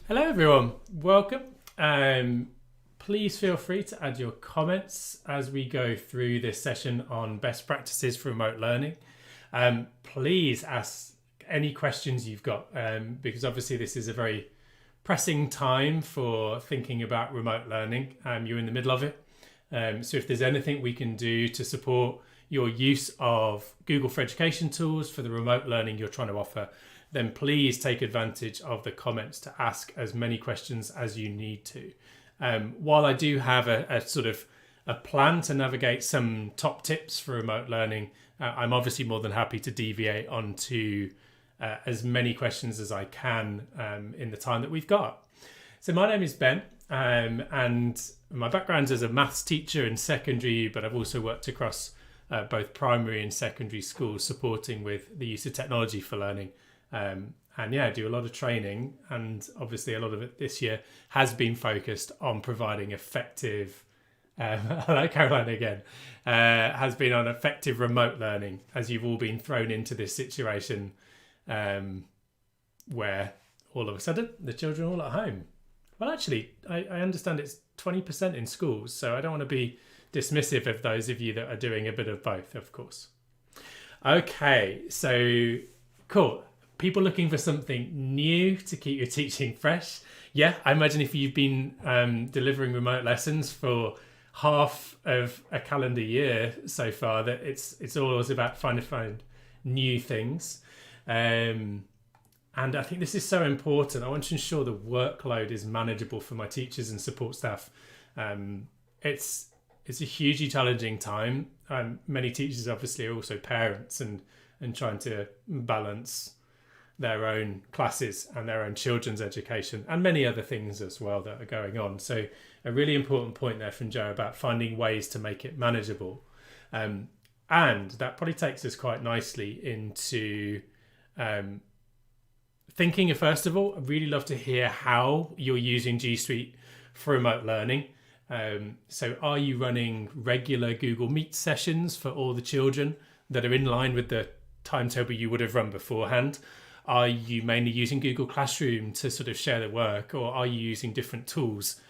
Hello everyone, welcome. Please feel free to add your comments as we go through this session on best practices for remote learning. Please ask any questions you've got because obviously this is a very pressing time for thinking about remote learning. You're in the middle of it. So if there's anything we can do to support your use of Google for Education tools for the remote learning you're trying to offer, then please take advantage of the comments to ask as many questions as you need to. While I do have a sort of a plan to navigate some top tips for remote learning, I'm obviously more than happy to deviate onto as many questions as I can in the time that we've got. So my name is Ben, and my background as a maths teacher in secondary, but I've also worked across both primary and secondary schools supporting with the use of technology for learning. And yeah, I do a lot of training, and obviously a lot of it this year has been focused on providing effective, hello Caroline again, has been on effective remote learning, as you've all been thrown into this situation where all of a sudden the children are all at home. Well, actually, I understand it's 20% in schools, so I don't want to be dismissive of those of you that are doing a bit of both, of course. Okay, so cool. People looking for something new to keep your teaching fresh. Yeah, I imagine if you've been delivering remote lessons for half of a calendar year so far, that it's always about trying to find new things. And I think this is so important. I want to ensure the workload is manageable for my teachers and support staff. It's a hugely challenging time. Many teachers obviously are also parents and trying to balance their own classes and their own children's education and many other things as well that are going on. So a really important point there from Joe about finding ways to make it manageable. And that probably takes us quite nicely into thinking of, first of all, I'd really love to hear how you're using G Suite for remote learning. So are you running regular Google Meet sessions for all the children that are in line with the timetable you would have run beforehand? Are you mainly using Google Classroom to sort of share the work, or are you using different tools?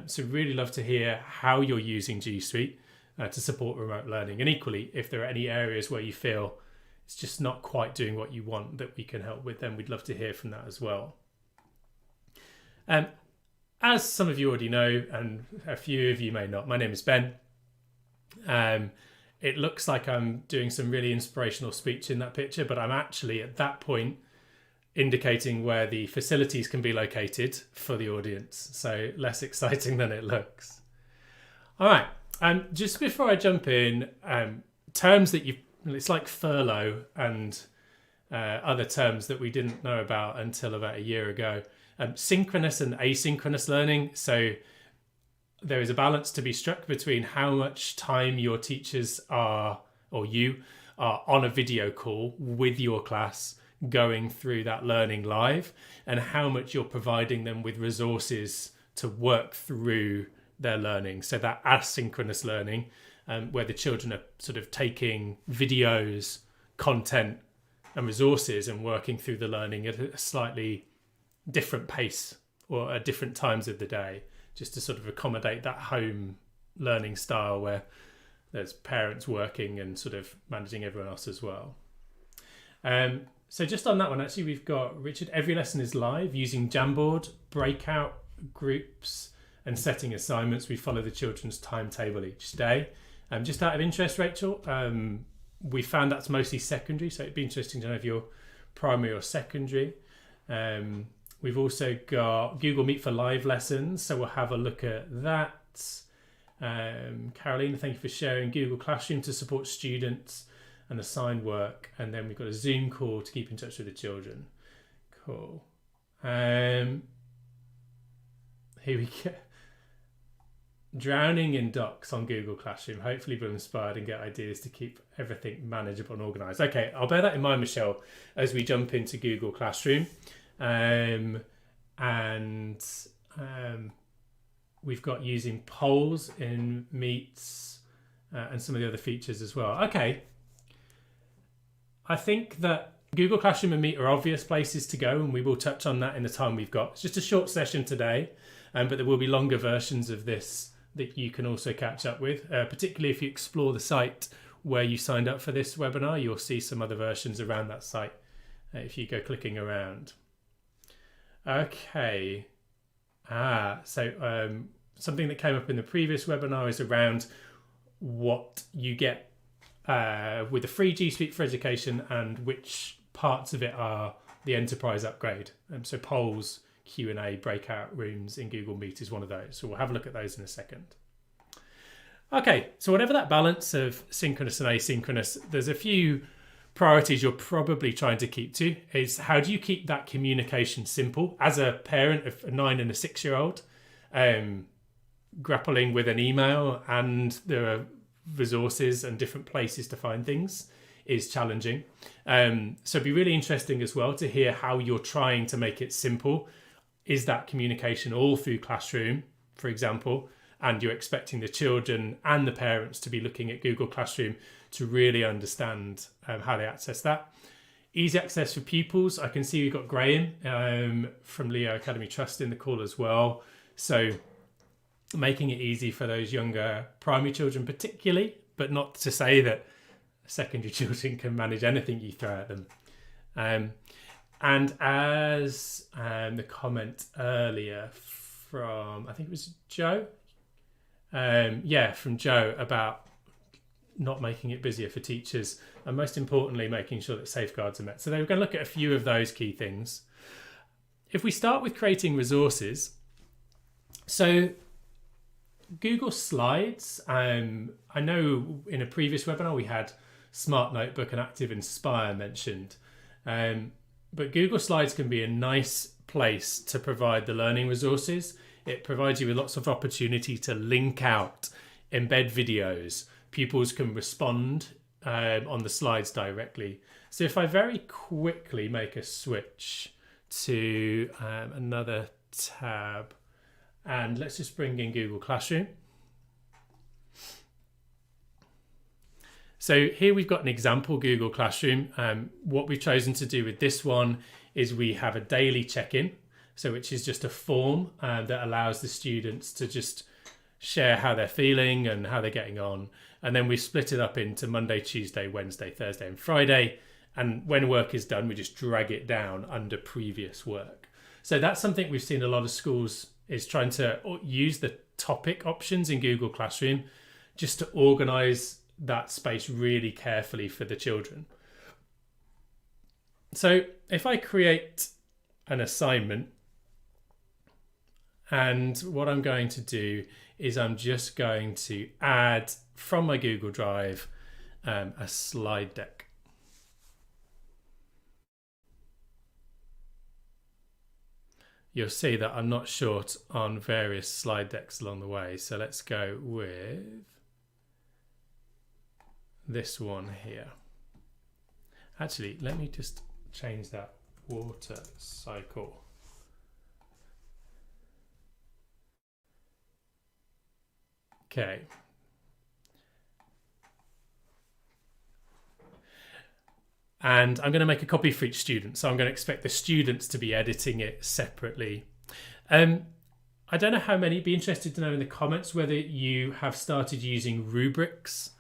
So really love to hear how you're using G Suite to support remote learning. And equally, if there are any areas where you feel it's just not quite doing what you want that we can help with, then we'd love to hear from that as well. As some of you already know, and a few of you may not, my name is Ben. It looks like I'm doing some really inspirational speech in that picture, but I'm actually at that point indicating where the facilities can be located for the audience. So less exciting than it looks. All right. Just before I jump in, terms that it's like furlough and other terms that we didn't know about until about a year ago. Synchronous and asynchronous learning. So there is a balance to be struck between how much time your teachers are, or you are on a video call with your class going through that learning live, and how much you're providing them with resources to work through their learning. So that asynchronous learning, where the children are sort of taking videos, content and resources and working through the learning at a slightly different pace or at different times of the day, just to sort of accommodate that home learning style where there's parents working and sort of managing everyone else as well. So just on that one, actually, we've got Richard. Every lesson is live using Jamboard, breakout groups and setting assignments. We follow the children's timetable each day. Just out of interest, Rachel, we found that's mostly secondary, so it'd be interesting to know if you're primary or secondary. We've also got Google Meet for live lessons, so we'll have a look at that. Carolina, thank you for sharing Google Classroom to support students and assign work. And then we've got a Zoom call to keep in touch with the children. Cool. Here we go. Drowning in docs on Google Classroom. Hopefully we're inspired and get ideas to keep everything manageable and organised. Okay, I'll bear that in mind, Michelle, as we jump into Google Classroom. We've got using polls in Meets and some of the other features as well. Okay. I think that Google Classroom and Meet are obvious places to go, and we will touch on that in the time we've got. It's just a short session today, but there will be longer versions of this that you can also catch up with, particularly if you explore the site where you signed up for this webinar. You'll see some other versions around that site if you go clicking around. Okay. So something that came up in the previous webinar is around what you get with the free G Suite for Education and which parts of it are the enterprise upgrade. So polls, Q&A, breakout rooms in Google Meet is one of those. So we'll have a look at those in a second. Okay, so whatever that balance of synchronous and asynchronous, there's a few priorities you're probably trying to keep to. Is how do you keep that communication simple? As a parent of a 9 and a 6-year-old, grappling with an email and there are resources and different places to find things is challenging. So it'd be really interesting as well to hear how you're trying to make it simple. Is that communication all through Classroom, for example, and you're expecting the children and the parents to be looking at Google Classroom to really understand how they access that. Easy access for pupils. I can see we've got Graham from Leo Academy Trust in the call as well. So making it easy for those younger primary children particularly, but not to say that secondary children can manage anything you throw at them. And as the comment earlier from, I think it was Joe, from Joe about not making it busier for teachers and most importantly making sure that safeguards are met. So they're going to look at a few of those key things. If we start with creating resources, so Google Slides, I know in a previous webinar we had Smart Notebook and Active Inspire mentioned, but Google Slides can be a nice place to provide the learning resources. It provides you with lots of opportunity to link out, embed videos. Pupils can respond on the slides directly. So if I very quickly make a switch to another tab, and let's just bring in Google Classroom. So here we've got an example Google Classroom. What we've chosen to do with this one is we have a daily check-in, so which is just a form that allows the students to just share how they're feeling and how they're getting on. And then we split it up into Monday, Tuesday, Wednesday, Thursday and Friday. And when work is done, we just drag it down under previous work. So that's something we've seen a lot of schools is trying to use the topic options in Google Classroom just to organize that space really carefully for the children. So if I create an assignment, and what I'm going to do is I'm just going to add from my Google Drive a slide deck. You'll see that I'm not short on various slide decks along the way. So let's go with this one here. Actually, let me just change that water cycle. Okay. And I'm going to make a copy for each student. So I'm going to expect the students to be editing it separately. I don't know how many, be interested to know in the comments whether you have started using rubrics.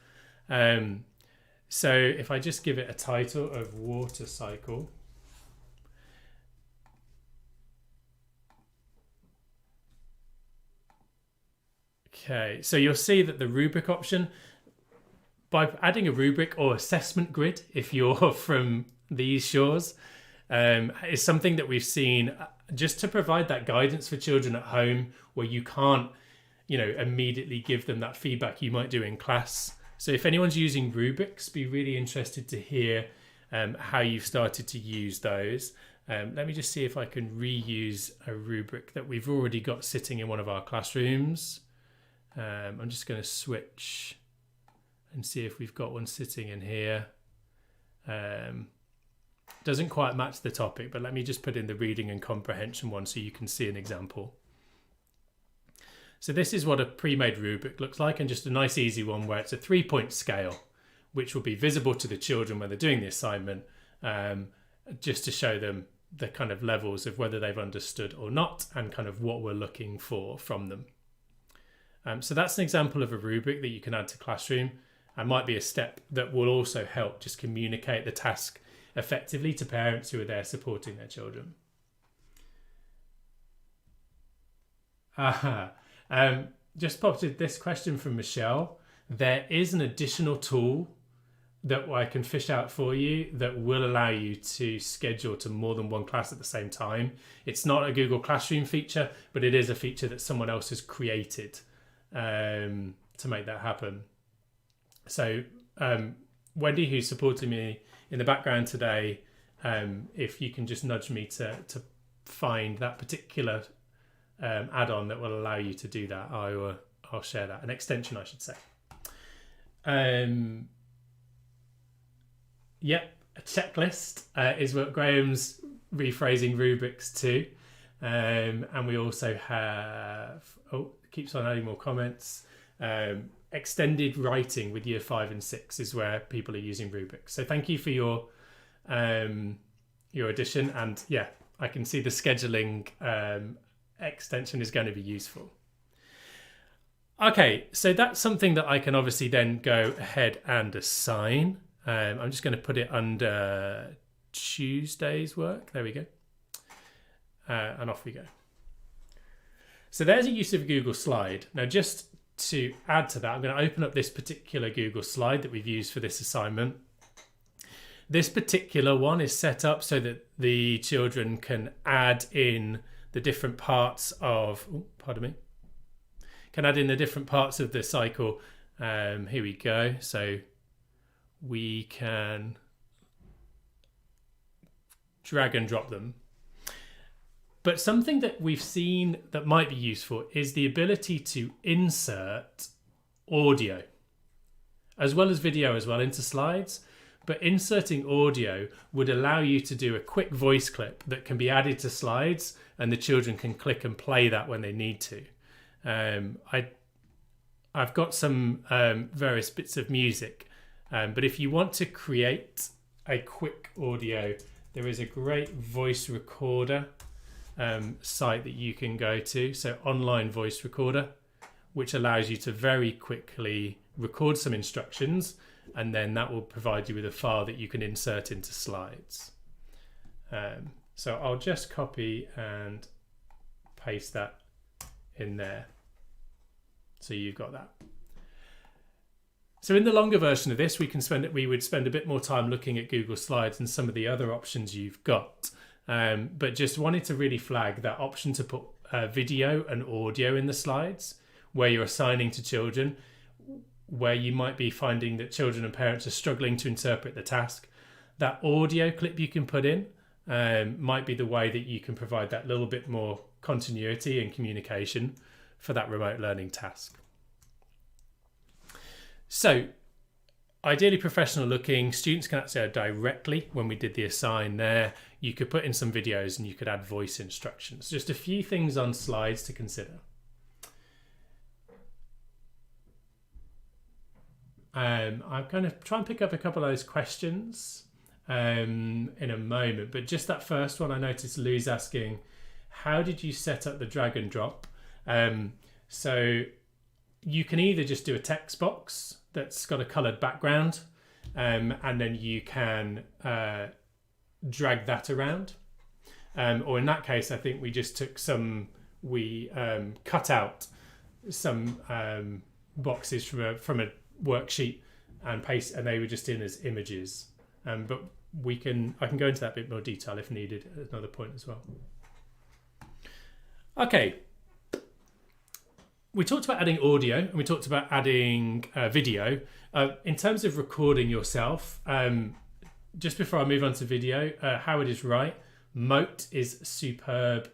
So if I just give it a title of water cycle. Okay, so you'll see that the rubric option, by adding a rubric or assessment grid, if you're from these shores, is something that we've seen just to provide that guidance for children at home where you can't, immediately give them that feedback you might do in class. So if anyone's using rubrics, be really interested to hear how you've started to use those. Let me just see if I can reuse a rubric that we've already got sitting in one of our classrooms. I'm just going to switch and see if we've got one sitting in here. Doesn't quite match the topic, but let me just put in the reading and comprehension one so you can see an example. So this is what a pre-made rubric looks like, and just a nice easy one where it's a 3-point scale, which will be visible to the children when they're doing the assignment. just to show them the kind of levels of whether they've understood or not, and kind of what we're looking for from them. So that's an example of a rubric that you can add to Classroom, and might be a step that will also help just communicate the task effectively to parents who are there supporting their children. Just popped in this question from Michelle. There is an additional tool that I can fish out for you that will allow you to schedule to more than one class at the same time. It's not a Google Classroom feature, but it is a feature that someone else has created to make that happen. So Wendy, who's supporting me in the background today, if you can just nudge me to find that particular add-on that will allow you to do that, I'll share that. An extension, I should say. Yep, a checklist is what Graham's rephrasing rubrics to. And we also have, keeps on adding more comments. Extended writing with year 5 and 6 is where people are using rubrics. So thank you for your addition. And yeah, I can see the scheduling extension is going to be useful. Okay, so that's something that I can obviously then go ahead and assign. I'm just going to put it under Tuesday's work. There we go. And off we go. So there's a use of a Google slide. Now, just to add to that, I'm going to open up this particular Google slide that we've used for this assignment. This particular one is set up so that the children can add in the different parts of, can add in the different parts of the cycle. Here we go. So we can drag and drop them. But something that we've seen that might be useful is the ability to insert audio as well as video as well into slides. But inserting audio would allow you to do a quick voice clip that can be added to slides, and the children can click and play that when they need to. I've got some various bits of music, but if you want to create a quick audio, there is a great voice recorder site that you can go to. So online voice recorder, which allows you to very quickly record some instructions, and then that will provide you with a file that you can insert into slides. So I'll just copy and paste that in there. So you've got that. So in the longer version of this, we would spend a bit more time looking at Google Slides and some of the other options you've got. But just wanted to really flag that option to put video and audio in the slides where you're assigning to children, where you might be finding that children and parents are struggling to interpret the task. That audio clip you can put in might be the way that you can provide that little bit more continuity and communication for that remote learning task. So ideally professional looking, students can access directly. When we did the assign there, you could put in some videos and you could add voice instructions. Just a few things on slides to consider. I'm going to try and pick up a couple of those questions in a moment, but just that first one, I noticed Lou's asking, how did you set up the drag and drop? So you can either just do a text box that's got a coloured background, and then you can drag that around. Or in that case, I think we just took we cut out some boxes from a worksheet and paste, and they were just in as images. But I can go into that bit more detail if needed at another point as well. Okay. We talked about adding audio and we talked about adding video. In terms of recording yourself, just before I move on to video, Howard is right. Mote is a superb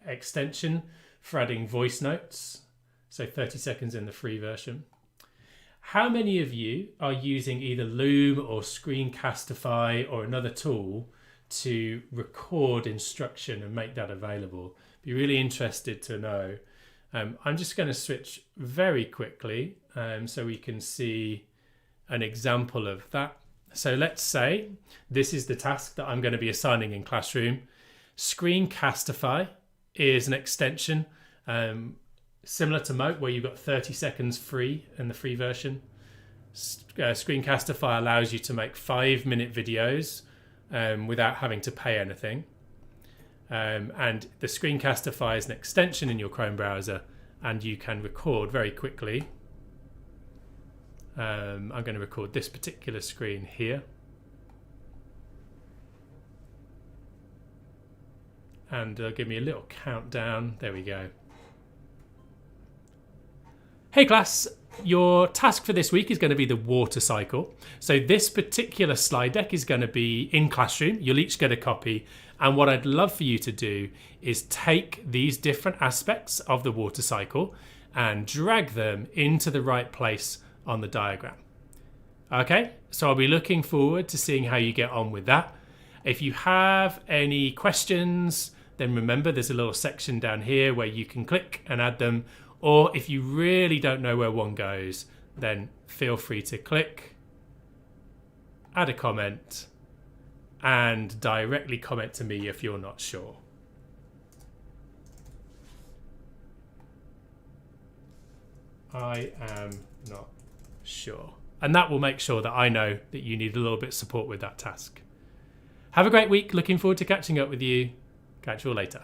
extension for adding voice notes. So 30 seconds in the free version. How many of you are using either Loom or Screencastify or another tool to record instruction and make that available? Be really interested to know. I'm just going to switch very quickly so we can see an example of that. So let's say this is the task that I'm going to be assigning in Classroom. Screencastify is an extension similar to Moat, where you've got 30 seconds free in the free version. Screencastify allows you to make 5-minute videos without having to pay anything. And the Screencastify is an extension in your Chrome browser, and you can record very quickly. I'm going to record this particular screen here. And it'll give me a little countdown. There we go. Hey class, your task for this week is going to be the water cycle. So this particular slide deck is going to be in Classroom. You'll each get a copy. And what I'd love for you to do is take these different aspects of the water cycle and drag them into the right place on the diagram. Okay, so I'll be looking forward to seeing how you get on with that. If you have any questions, then remember there's a little section down here where you can click and add them. Or if you really don't know where one goes, then feel free to click, add a comment, and directly comment to me if you're not sure. I am not sure. And that will make sure that I know that you need a little bit of support with that task. Have a great week. Looking forward to catching up with you. Catch you all later.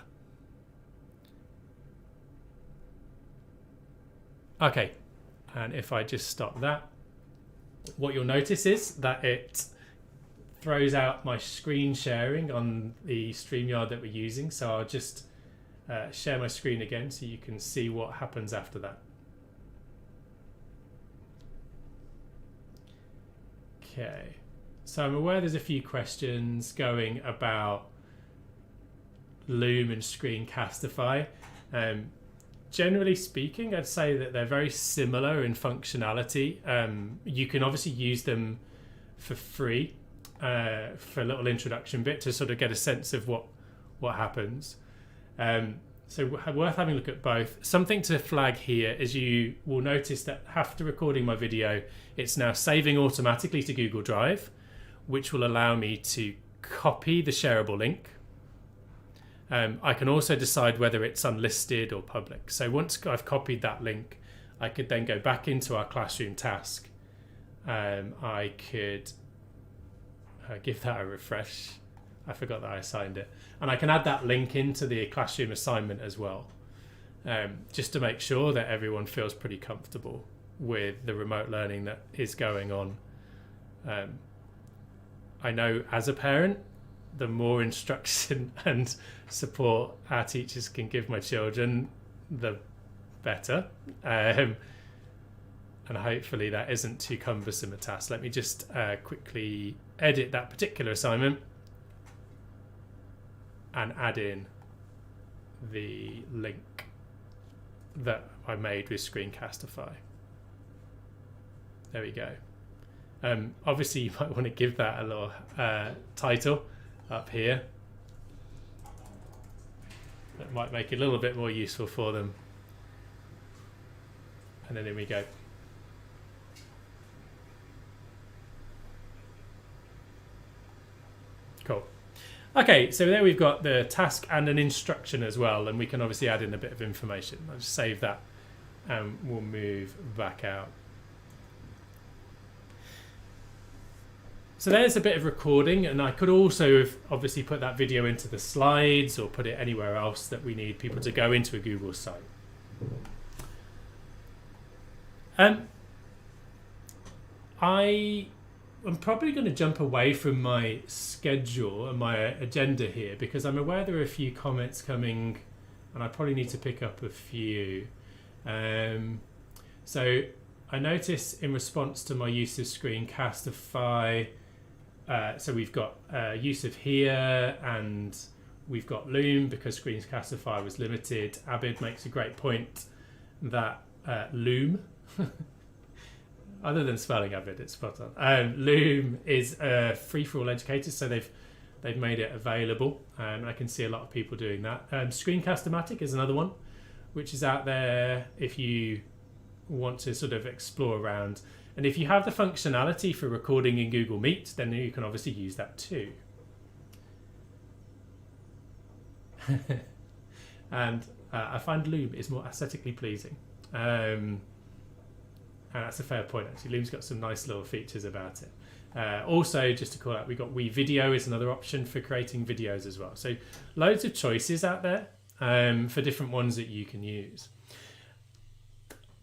Okay, and if I just stop that, what you'll notice is that it throws out my screen sharing on the StreamYard that we're using. So I'll just share my screen again so you can see what happens after that. Okay, so I'm aware there's a few questions going about Loom and Screencastify. Generally speaking, I'd say that they're very similar in functionality. You can obviously use them for free for a little introduction bit to sort of get a sense of what happens. So worth having a look at both. Something to flag here is you will notice that after recording my video, it's now saving automatically to Google Drive, which will allow me to copy the shareable link. I can also decide whether it's unlisted or public. So once I've copied that link, I could then go back into our Classroom task. I could give that a refresh. I forgot that I assigned it. And I can add that link into the Classroom assignment as well, just to make sure that everyone feels pretty comfortable with the remote learning that is going on. I know as a parent, the more instruction and support our teachers can give my children, the better. And hopefully that isn't too cumbersome a task. Let me just quickly edit that particular assignment and add in the link that I made with Screencastify. There we go. Obviously you might want to give that a little title up here. That might make it a little bit more useful for them. And then we go. Cool. Okay, so there we've got the task and an instruction as well, and we can obviously add in a bit of information. I'll just save that and we'll move back out. So there's a bit of recording, and I could also have obviously put that video into the slides or put it anywhere else that we need people to go into a Google site. I'm probably going to jump away from my schedule and my agenda here because I'm aware there are a few comments coming and I probably need to pick up a few. So I notice in response to my use of Screencastify, so we've got use of here and we've got Loom because Screencastify was limited. Abid makes a great point that Loom, other than spelling Abid, it's spot on. Loom is free for all educators, so they've made it available, and I can see a lot of people doing that. Screencast-O-Matic is another one, which is out there if you want to sort of explore around. And if you have the functionality for recording in Google Meet, then you can obviously use that too. And I find Loom is more aesthetically pleasing. And that's a fair point, actually. Loom's got some nice little features about it. Also, just to call out, we've got WeVideo is another option for creating videos as well. So loads of choices out there for different ones that you can use.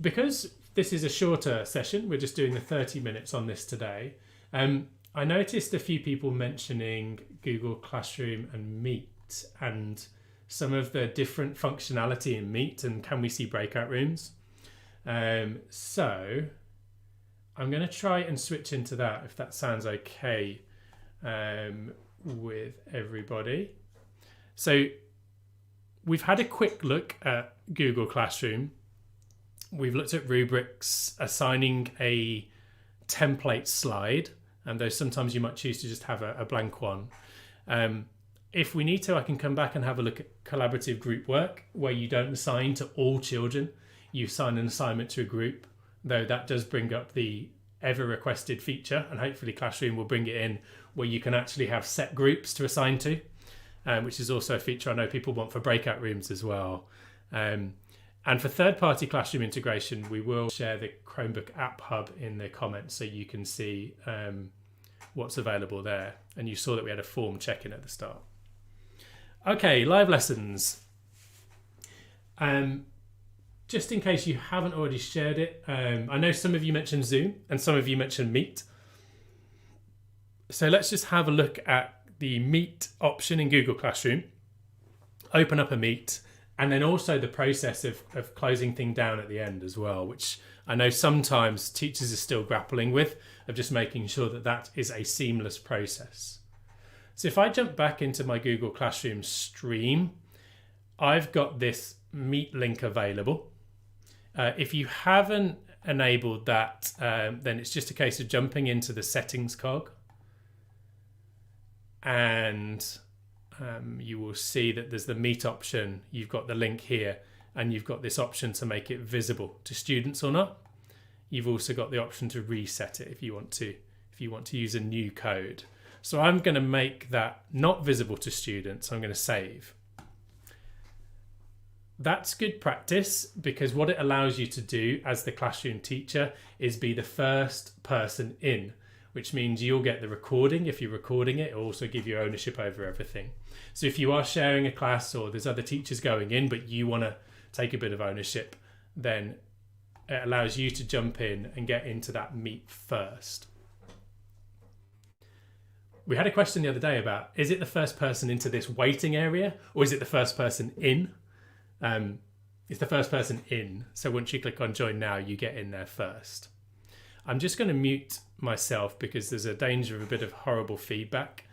Because this is a shorter session, we're just doing the 30 minutes on this today. I noticed a few people mentioning Google Classroom and Meet and some of the different functionality in Meet and can we see breakout rooms. So I'm going to try and switch into that if that sounds okay with everybody. So we've had a quick look at Google Classroom. We've looked at rubrics, assigning a template slide, and though sometimes you might choose to just have a blank one. If we need to, I can come back and have a look at collaborative group work, where you don't assign to all children. You assign an assignment to a group, though that does bring up the ever requested feature, and hopefully Classroom will bring it in where you can actually have set groups to assign to, which is also a feature I know people want for breakout rooms as well. And for third-party Classroom integration, we will share the Chromebook App Hub in the comments so you can see what's available there. And you saw that we had a form check-in at the start. Okay, live lessons. Just in case you haven't already shared it, I know some of you mentioned Zoom and some of you mentioned Meet. So let's just have a look at the Meet option in Google Classroom. Open up a Meet, and then also the process of closing things down at the end as well, which I know sometimes teachers are still grappling with, of just making sure that that is a seamless process. So if I jump back into my Google Classroom stream, I've got this Meet link available. If you haven't enabled that, then it's just a case of jumping into the settings cog, and you will see that there's the Meet option. You've got the link here, and you've got this option to make it visible to students or not. You've also got the option to reset it if you want to use a new code. So I'm going to make that not visible to students. I'm going to save. That's good practice, because what it allows you to do as the classroom teacher is be the first person in, which means you'll get the recording. If you're recording it, it'll also give you ownership over everything. So if you are sharing a class or there's other teachers going in, but you want to take a bit of ownership, then it allows you to jump in and get into that Meet first. We had a question the other day about, is it the first person into this waiting area or is it the first person in? It's the first person in. So once you click on join now, you get in there first. I'm just going to mute myself because there's a danger of a bit of horrible feedback.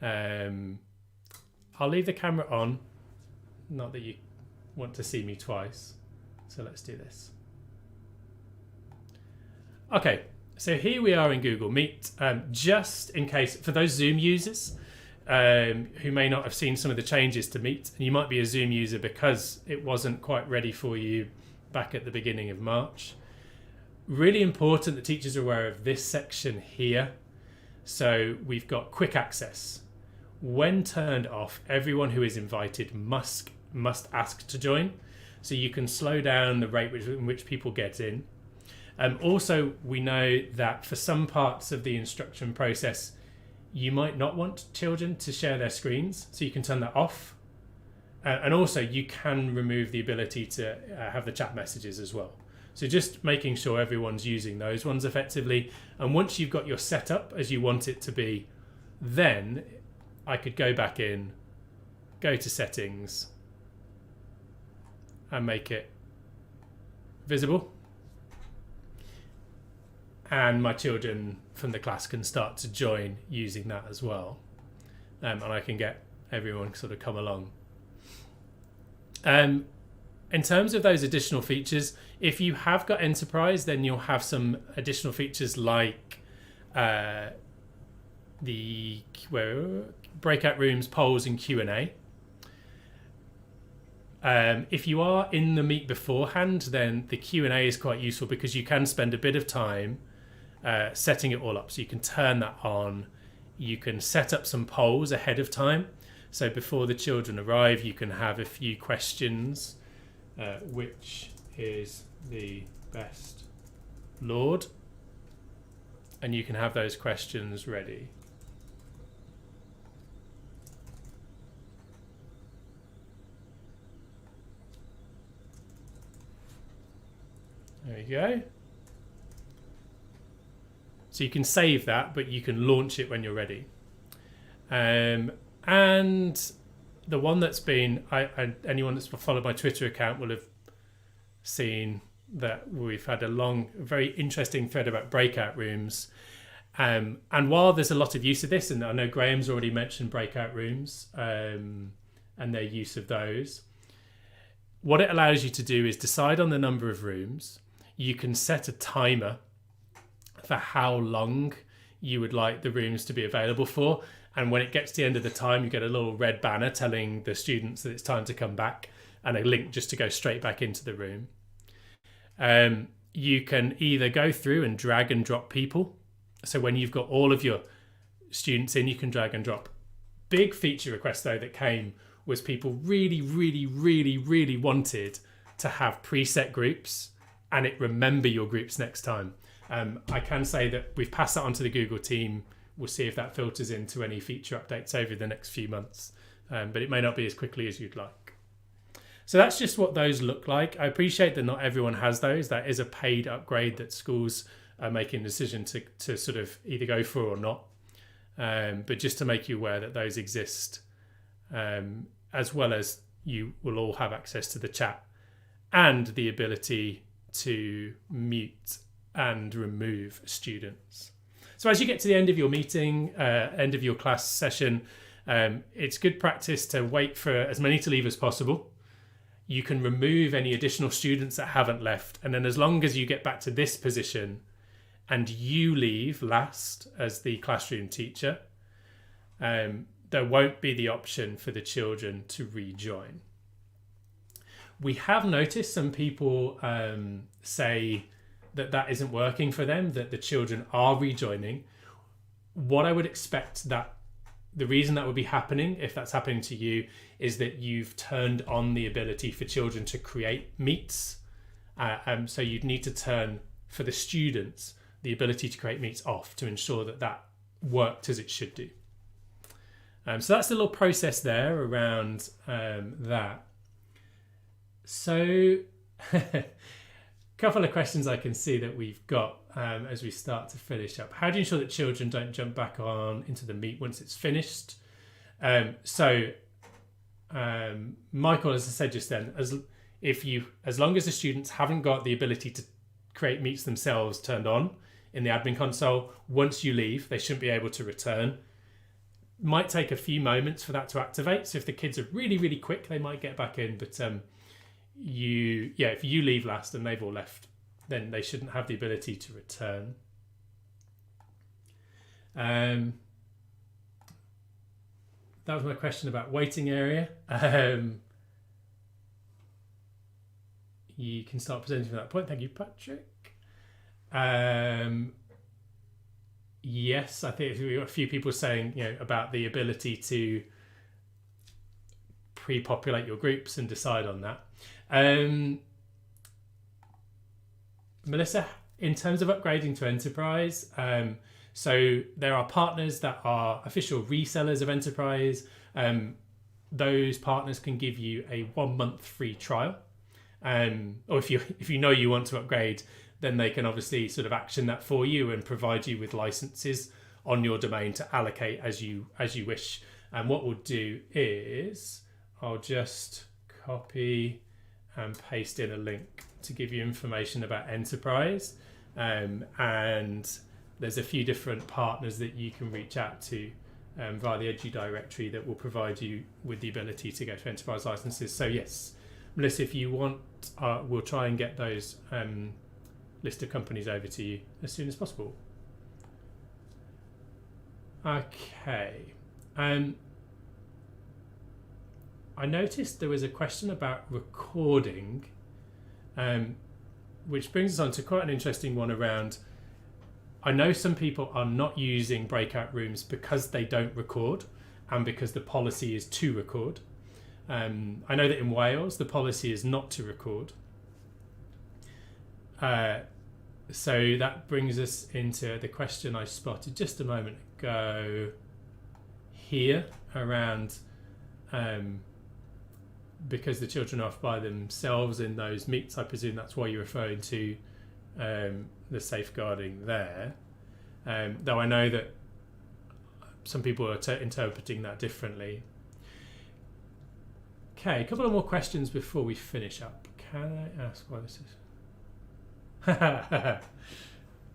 I'll leave the camera on. Not that you want to see me twice. So let's do this. Okay. So here we are in Google Meet, just in case, for those Zoom users who may not have seen some of the changes to Meet, and you might be a Zoom user because it wasn't quite ready for you back at the beginning of March. Really important that teachers are aware of this section here. So we've got quick access. When turned off, everyone who is invited must ask to join. So you can slow down the rate in which people get in. Also, we know that for some parts of the instruction process, you might not want children to share their screens, so you can turn that off. And also, you can remove the ability to have the chat messages as well. So just making sure everyone's using those ones effectively. And once you've got your setup as you want it to be, then I could go back in, go to settings, and make it visible. And my children from the class can start to join using that as well. And I can get everyone sort of come along. In terms of those additional features, if you have got Enterprise, then you'll have some additional features like the breakout rooms, polls, and Q&A. If you are in the Meet beforehand, then the Q&A is quite useful because you can spend a bit of time setting it all up. So you can turn that on. You can set up some polls ahead of time. So before the children arrive, you can have a few questions. Which is the best Lord? And you can have those questions ready. There you go. So you can save that, but you can launch it when you're ready. And the one that's been, anyone that's followed my Twitter account will have seen that we've had a long, very interesting thread about breakout rooms. And while there's a lot of use of this, and I know Graham's already mentioned breakout rooms and their use of those, what it allows you to do is decide on the number of rooms. You can set a timer for how long you would like the rooms to be available for. And when it gets to the end of the time, you get a little red banner telling the students that it's time to come back and a link just to go straight back into the room. You can either go through and drag and drop people. So when you've got all of your students in, you can drag and drop. Big feature request, though, that came was people really, really, really, really wanted to have preset groups and it remember your groups next time. I can say that we've passed that on to the Google team. We'll see if that filters into any feature updates over the next few months, but it may not be as quickly as you'd like. So that's just what those look like. I appreciate that not everyone has those. That is a paid upgrade that schools are making a decision to sort of either go for or not. But just to make you aware that those exist, as well as you will all have access to the chat and the ability to mute and remove students. So as you get to the end of your meeting, end of your class session, it's good practice to wait for as many to leave as possible. You can remove any additional students that haven't left. And then as long as you get back to this position and you leave last as the classroom teacher, there won't be the option for the children to rejoin. We have noticed some people say that isn't working for them, that the children are rejoining. What I would expect that the reason that would be happening, if that's happening to you, is that you've turned on the ability for children to create meets. So you'd need to turn, for the students, the ability to create meets off to ensure that that worked as it should do. So that's the little process there around that. So a couple of questions I can see that we've got as we start to finish up. How do you ensure that children don't jump back on into the meet once it's finished? Michael, as I said just then, as long as the students haven't got the ability to create meets themselves turned on in the admin console, once you leave, they shouldn't be able to return. Might take a few moments for that to activate. So if the kids are really, really quick, they might get back in. But if you leave last and they've all left, then they shouldn't have the ability to return. That was my question about waiting area. You can start presenting from that point. Thank you, Patrick. Yes, I think we've got a few people saying, about the ability to pre-populate your groups and decide on that. Melissa, in terms of upgrading to Enterprise, so there are partners that are official resellers of Enterprise. Those partners can give you a 1 month free trial. Or if you know you want to upgrade, then they can obviously sort of action that for you and provide you with licenses on your domain to allocate as you wish. And what we'll do is I'll just copy and paste in a link to give you information about Enterprise. And there's a few different partners that you can reach out to via the Edu directory that will provide you with the ability to get to Enterprise licenses. So yes, Melissa, if you want, we'll try and get those list of companies over to you as soon as possible. Okay. I noticed there was a question about recording, which brings us on to quite an interesting one around, I know some people are not using breakout rooms because they don't record and because the policy is to record. I know that in Wales the policy is not to record. So that brings us into the question I spotted just a moment ago here around because the children are off by themselves in those meets. I presume that's why you're referring to the safeguarding there. Though I know that some people are interpreting that differently. Okay, a couple of more questions before we finish up. Can I ask why this is? Can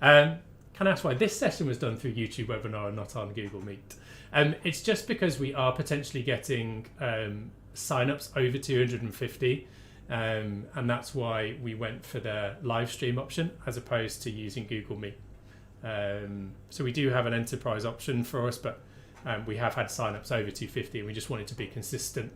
I ask why this session was done through YouTube webinar and not on Google Meet? It's just because we are potentially getting sign-ups over 250, and that's why we went for the live stream option as opposed to using Google Meet. So we do have an enterprise option for us, but we have had sign-ups over 250, and we just wanted to be consistent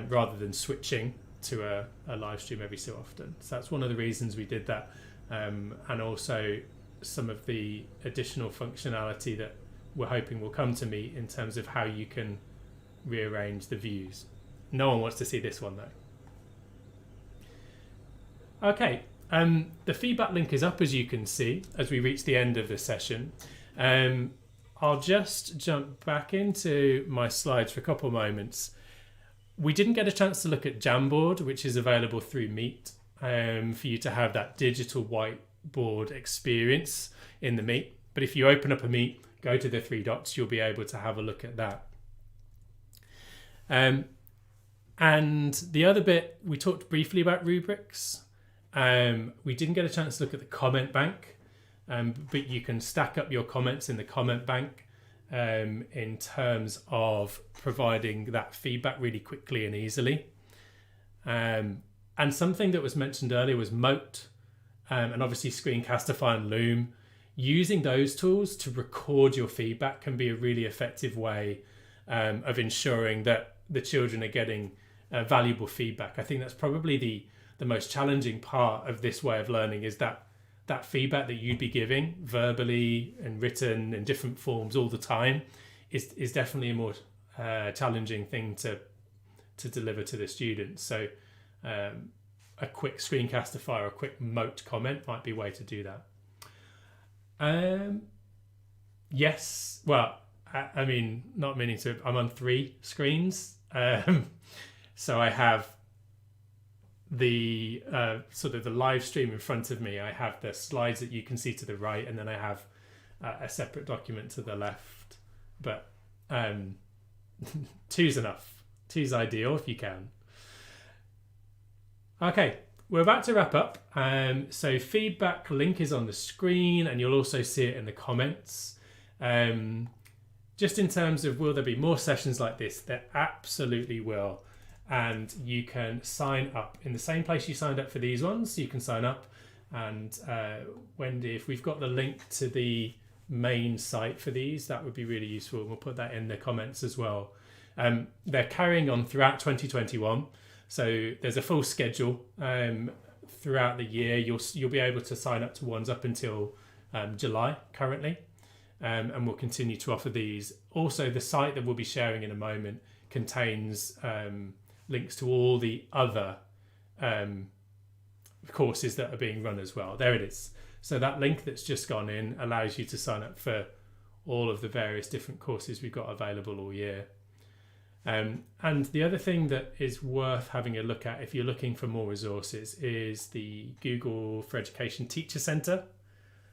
rather than switching to a live stream every so often. So that's one of the reasons we did that. And also some of the additional functionality that we're hoping will come to Meet in terms of how you can rearrange the views. No one wants to see this one though. Okay, the feedback link is up, as you can see, as we reach the end of the session. I'll just jump back into my slides for a couple of moments. We didn't get a chance to look at Jamboard, which is available through Meet. For you to have that digital whiteboard experience in the Meet. But if you open up a Meet, go to the three dots, you'll be able to have a look at that. And the other bit, we talked briefly about rubrics. We didn't get a chance to look at the comment bank, but you can stack up your comments in the comment bank in terms of providing that feedback really quickly and easily. And something that was mentioned earlier was Moat, and obviously Screencastify and Loom. Using those tools to record your feedback can be a really effective way of ensuring that the children are getting valuable feedback. I think that's probably the most challenging part of this way of learning, is that feedback that you'd be giving verbally and written in different forms all the time is definitely a more challenging thing to deliver to the students. So a quick Screencastify or a quick Moat comment might be a way to do that. Yes, well, I mean, not meaning to, I'm on 3 screens. So I have the sort of the live stream in front of me. I have the slides that you can see to the right, and then I have a separate document to the left. But 2's enough. 2's ideal if you can. Okay, we're about to wrap up. So feedback link is on the screen, and you'll also see it in the comments. Just in terms of will there be more sessions like this, there absolutely will. And you can sign up in the same place you signed up for these ones. You can sign up, and Wendy, if we've got the link to the main site for these, that would be really useful. And we'll put that in the comments as well. They're carrying on throughout 2021. So there's a full schedule throughout the year. You'll be able to sign up to ones up until July currently, and we'll continue to offer these. Also, the site that we'll be sharing in a moment contains links to all the other courses that are being run as well. There it is. So that link that's just gone in allows you to sign up for all of the various different courses we've got available all year. And the other thing that is worth having a look at if you're looking for more resources is the Google for Education Teacher Centre.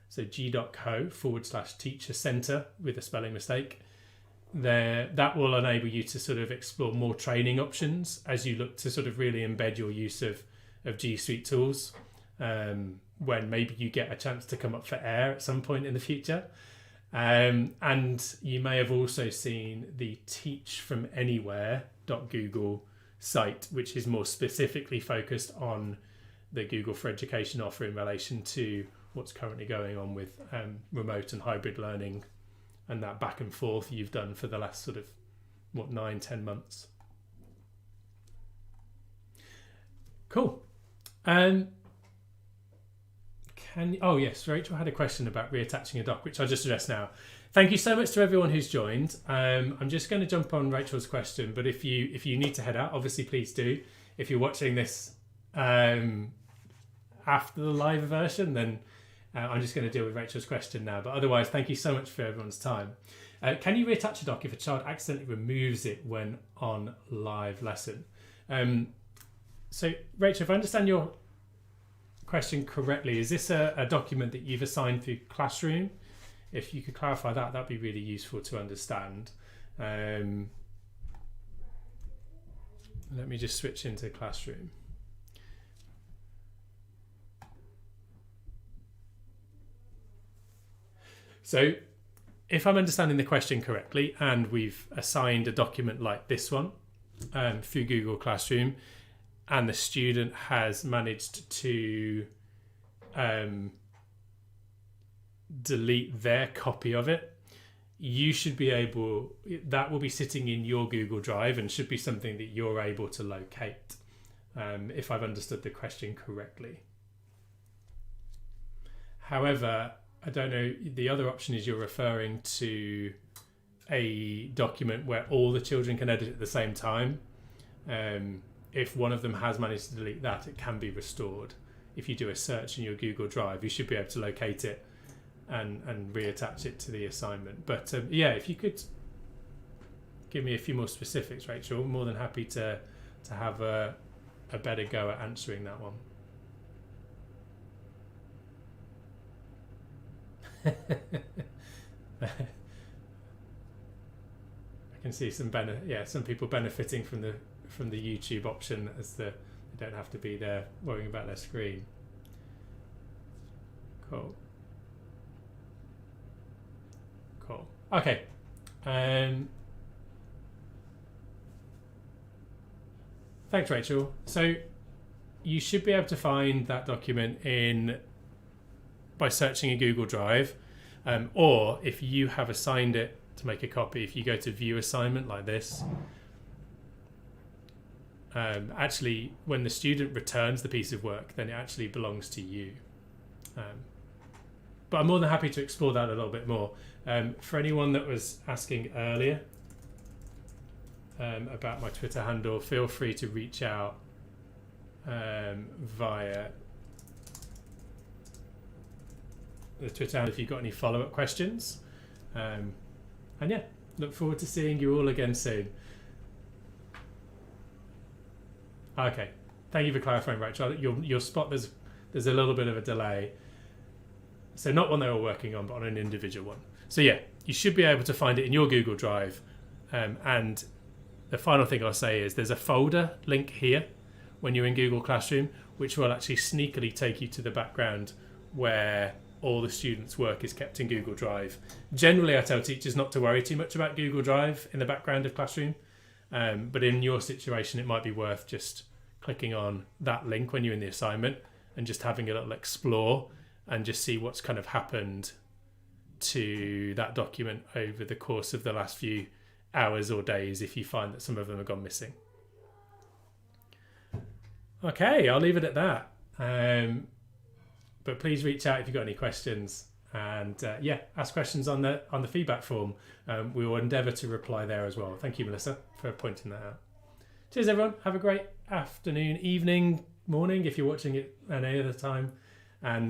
So g.co/teacher centre with a spelling mistake. That will enable you to sort of explore more training options as you look to sort of really embed your use of G Suite tools when maybe you get a chance to come up for air at some point in the future. And you may have also seen the Teach from Anywhere.google site, which is more specifically focused on the Google for Education offer in relation to what's currently going on with remote and hybrid learning and that back and forth you've done for the last sort of, 9-10 months. Cool. Oh yes, Rachel had a question about reattaching a doc, which I'll just address now. Thank you so much to everyone who's joined. I'm just going to jump on Rachel's question, but if you need to head out, obviously please do. If you're watching this after the live version, then I'm just going to deal with Rachel's question now. But otherwise, thank you so much for everyone's time. Can you reattach a doc if a child accidentally removes it when on live lesson? So Rachel, if I understand your question correctly, is this a document that you've assigned through Classroom? If you could clarify that, that'd be really useful to understand. Let me just switch into Classroom. So if I'm understanding the question correctly, and we've assigned a document like this one through Google Classroom, and the student has managed to delete their copy of it, you should be able, that will be sitting in your Google Drive and should be something that you're able to locate, if I've understood the question correctly. However, I don't know, the other option is you're referring to a document where all the children can edit at the same time. If one of them has managed to delete that, it can be restored. If you do a search in your Google Drive, you should be able to locate it and reattach it to the assignment. But yeah, if you could give me a few more specifics, Rachel, I'm more than happy to have a better go at answering that one. I can see some people benefiting from the YouTube option, as they don't have to be there worrying about their screen. Cool. Okay. Thanks, Rachel. So you should be able to find that document by searching in Google Drive, or if you have assigned it to make a copy, if you go to View Assignment like this, actually when the student returns the piece of work, then it actually belongs to you. But I'm more than happy to explore that a little bit more. For anyone that was asking earlier about my Twitter handle, feel free to reach out via the Twitter handle if you've got any follow-up questions. And yeah, look forward to seeing you all again soon. Okay, thank you for clarifying, Rachel. You'll spot there's a little bit of a delay. So not one they were working on, but on an individual one. So yeah, you should be able to find it in your Google Drive. And the final thing I'll say is there's a folder link here when you're in Google Classroom, which will actually sneakily take you to the background where all the students' work is kept in Google Drive. Generally, I tell teachers not to worry too much about Google Drive in the background of Classroom. But in your situation, it might be worth just clicking on that link when you're in the assignment and just having a little explore and just see what's kind of happened to that document over the course of the last few hours or days if you find that some of them have gone missing. Okay, I'll leave it at that. But please reach out if you've got any questions, and yeah, ask questions on the feedback form. We will endeavour to reply there as well. Thank you, Melissa, for pointing that out. Cheers, everyone. Have a great afternoon, evening, morning if you're watching it at any other time, and